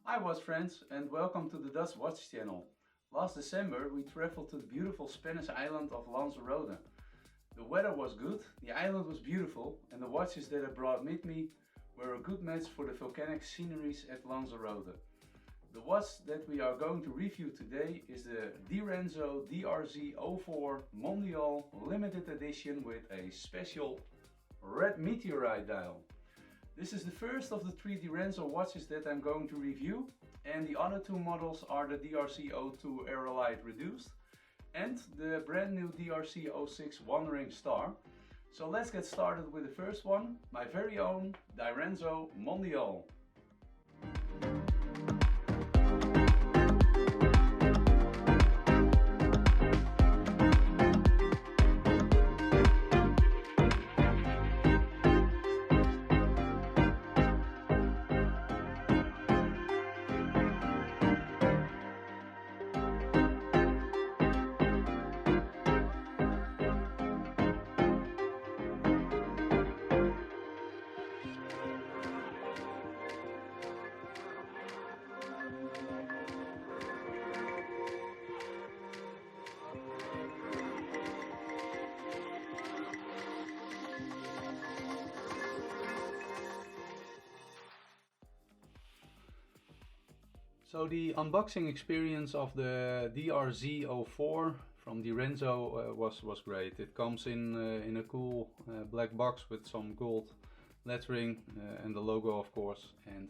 Hi watch friends and welcome to the Dutch Watch Channel. Last December we traveled to the beautiful Spanish island of Lanzarote. The weather was good, the island was beautiful and the watches that I brought with me were a good match for the volcanic sceneries at Lanzarote. The watch that we are going to review today is the Direnzo DRZ04 Mondial limited edition with a special red Meteorite Dial. This is the first of the three Direnzo watches that I'm going to review, and the other two models are the DRZ02 Aerolite Reduced and the brand new DRZ06 One Ring Star. So let's get started with the first one, my very own Direnzo Mondial. So the unboxing experience of the DRZ04 from Direnzo was great. It comes in a cool black box with some gold lettering and the logo of course. And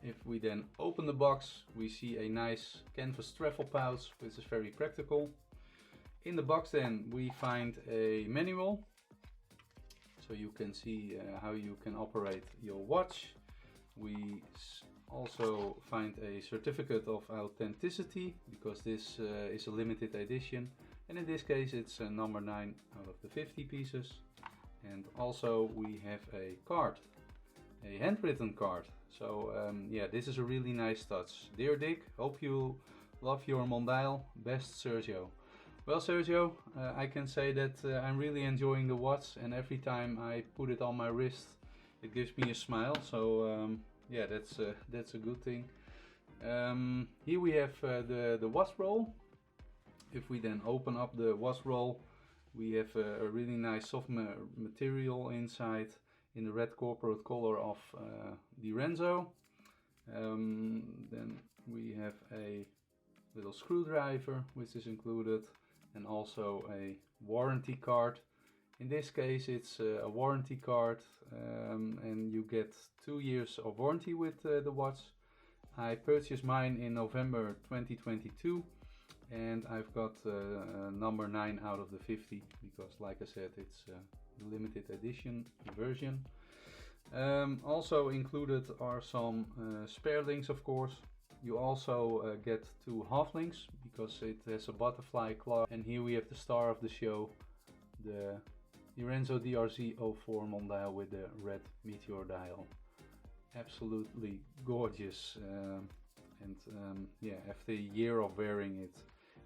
if we then open the box we see a nice canvas travel pouch which is very practical. In the box then we find a manual so you can see how you can operate your watch. We also find a certificate of authenticity because this is a limited edition, and in this case it's number 9 out of the 50 pieces. And also we have a card, a handwritten card. So yeah, this is a really nice touch. Dear Dick, hope you love your Mondial. Best, Sergio. Well Sergio, I can say that I'm really enjoying the watch, and every time I put it on my wrist it gives me a smile, so yeah, that's a good thing. Here we have the watch roll. If we then open up the watch roll, we have a really nice soft material inside in the red corporate color of Direnzo. Then we have a little screwdriver which is included, and also a warranty card. In this case it's a warranty card and you get 2 years of warranty with the watch. I purchased mine in November 2022 and I've got number 9 out of the 50 because, like I said, it's a limited edition version. Also included are some spare links, of course. You also get 2 half links because it has a butterfly claw, and here we have the star of the show, the Direnzo DRZ04 Mondial with the red meteor dial. Absolutely gorgeous, and yeah, after a year of wearing it,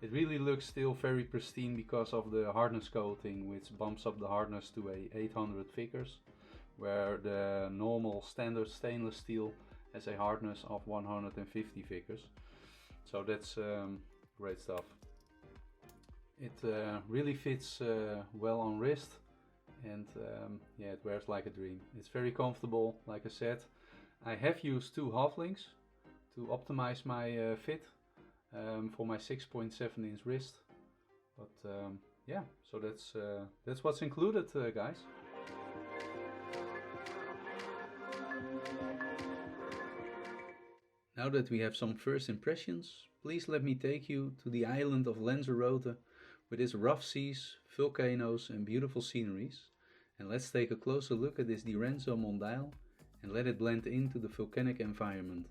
it really looks still very pristine because of the hardness coating, which bumps up the hardness to a 800 figures, where the normal standard stainless steel has a hardness of 150 figures. So that's great stuff. It really fits well on wrist. And yeah, it wears like a dream. It's very comfortable, like I said. I have used 2 half links to optimize my fit for my 6.7 inch wrist. But yeah, so that's what's included, guys. Now that we have some first impressions, please let me take you to the island of Lanzarote with its rough seas, volcanoes and beautiful sceneries. And let's take a closer look at this Direnzo Mondial and let it blend into the volcanic environment.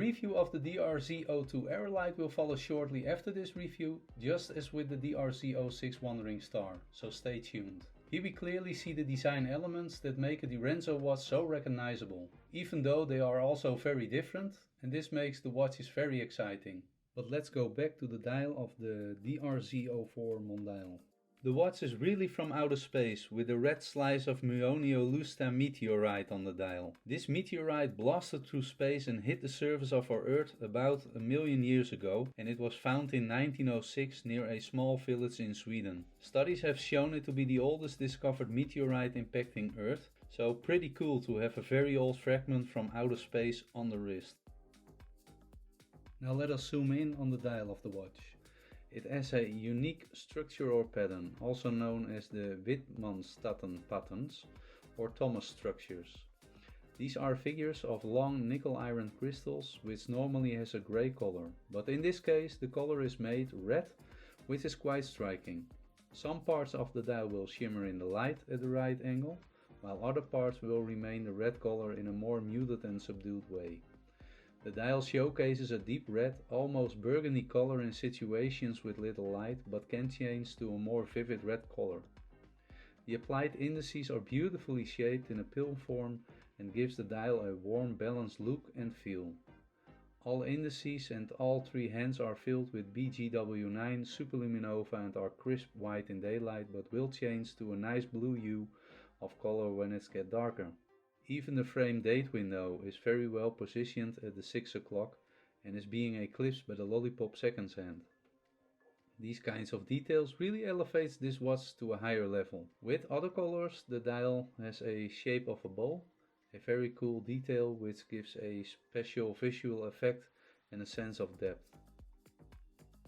review of the DRZ02 Aerolite will follow shortly after this review, just as with the DRZ06 Ring Star, so stay tuned. Here we clearly see the design elements that make a Direnzo watch so recognizable, even though they are also very different, and this makes the watches very exciting. But let's go back to the dial of the DRZ04 Mondial. The watch is really from outer space, with a red slice of Meteorite meteorite on the dial. This meteorite blasted through space and hit the surface of our Earth about 1 million years ago, and it was found in 1906 near a small village in Sweden. Studies have shown it to be the oldest discovered meteorite impacting Earth, so pretty cool to have a very old fragment from outer space on the wrist. Now let us zoom in on the dial of the watch. It has a unique structure or pattern, also known as the Wittmannsstatten patterns or Thomas structures. These are figures of long nickel iron crystals, which normally has a grey color, but in this case the color is made red, which is quite striking. Some parts of the dial will shimmer in the light at the right angle, while other parts will remain the red color in a more muted and subdued way. The dial showcases a deep red, almost burgundy color in situations with little light, but can change to a more vivid red color. The applied indices are beautifully shaped in a pill form and gives the dial a warm, balanced look and feel. All indices and all three hands are filled with BGW9 Superluminova and are crisp white in daylight, but will change to a nice blue hue of color when it gets darker. Even the frame date window is very well positioned at the 6 o'clock and is being eclipsed by the lollipop seconds hand. These kinds of details really elevates this watch to a higher level. With other colors, the dial has a shape of a bowl, a very cool detail which gives a special visual effect and a sense of depth.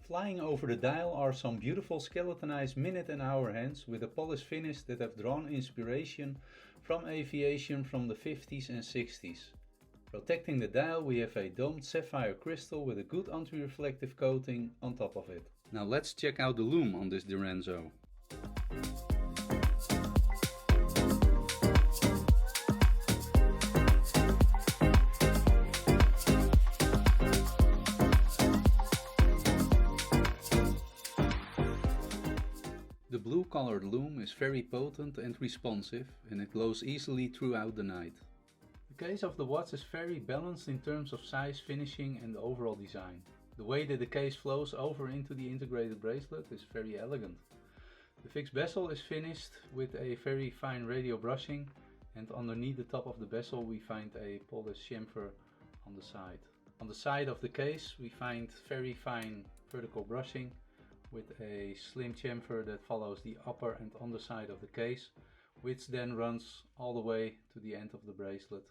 Flying over the dial are some beautiful skeletonized minute and hour hands with a polished finish that have drawn inspiration from aviation from the 50s and 60s. Protecting the dial we have a domed sapphire crystal with a good anti-reflective coating on top of it. Now let's check out the lume on this Direnzo. The blue colored lume is very potent and responsive, and it glows easily throughout the night. The case of the watch is very balanced in terms of size, finishing and overall design. The way that the case flows over into the integrated bracelet is very elegant. The fixed bezel is finished with a very fine radial brushing, and underneath the top of the bezel we find a polished chamfer on the side. On the side of the case we find very fine vertical brushing with a slim chamfer that follows the upper and underside of the case, which then runs all the way to the end of the bracelet.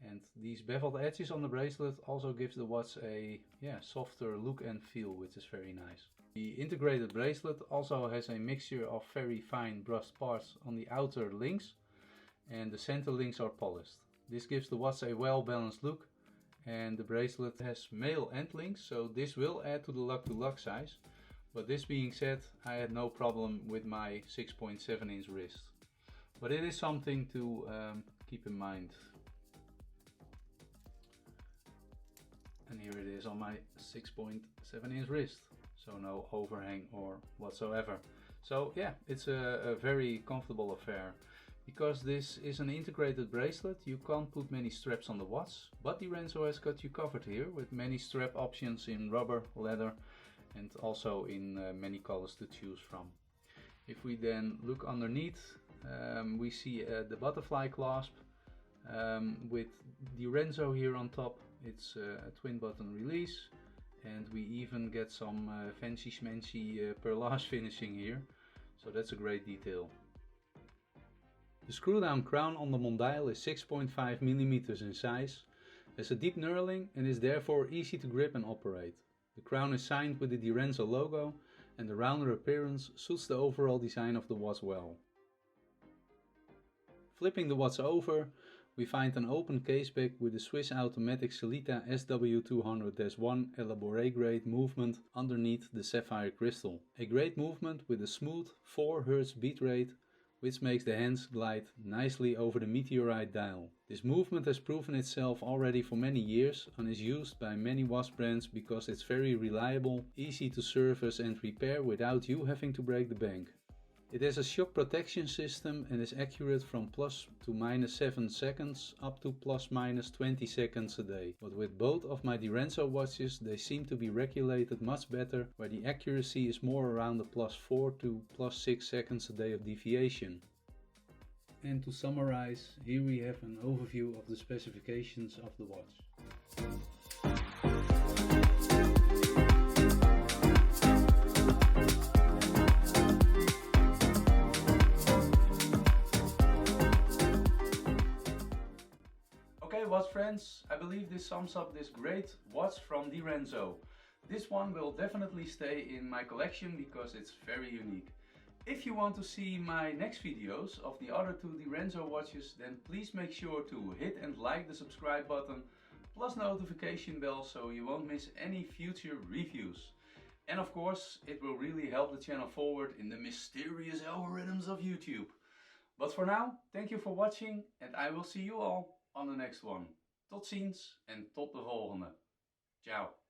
And these beveled edges on the bracelet also gives the watch a softer look and feel, which is very nice. The integrated bracelet also has a mixture of very fine brushed parts on the outer links, and the center links are polished. This gives the watch a well balanced look, and the bracelet has male end links, so this will add to the lug size. But this being said, I had no problem with my 6.7 inch wrist. But it is something to keep in mind. And here it is on my 6.7 inch wrist. So no overhang or whatsoever. So yeah, it's a very comfortable affair. Because this is an integrated bracelet, you can't put many straps on the watch. But Direnzo has got you covered here with many strap options in rubber, leather, and also in many colors to choose from. If we then look underneath, we see the butterfly clasp with Direnzo here on top. It's a twin button release, and we even get some fancy schmancy perlage finishing here, so that's a great detail. The screw down crown on the Mondial is 6.5 mm in size, has a deep knurling and is therefore easy to grip and operate. The crown is signed with the Direnzo logo, and the rounder appearance suits the overall design of the watch well. Flipping the watch over, we find an open caseback with the Swiss automatic Sellita SW200-1 Elaborate grade movement underneath the sapphire crystal. A great movement with a smooth 4 Hz beat rate which makes the hands glide nicely over the Meteorite Dial. This movement has proven itself already for many years and is used by many watch brands because it's very reliable, easy to service and repair without you having to break the bank. It has a shock protection system and is accurate from plus to minus 7 seconds up to plus minus 20 seconds a day. But with both of my Direnzo watches they seem to be regulated much better, where the accuracy is more around the plus 4 to plus 6 seconds a day of deviation. And to summarize, here we have an overview of the specifications of the watch. Okay watch friends, I believe this sums up this great watch from Direnzo. This one will definitely stay in my collection because it's very unique. If you want to see my next videos of the other two Direnzo watches, then please make sure to hit and like the subscribe button plus notification bell so you won't miss any future reviews. And of course it will really help the channel forward in the mysterious algorithms of YouTube. But for now, thank you for watching and I will see you all on the next one. Tot ziens en tot de volgende. Ciao.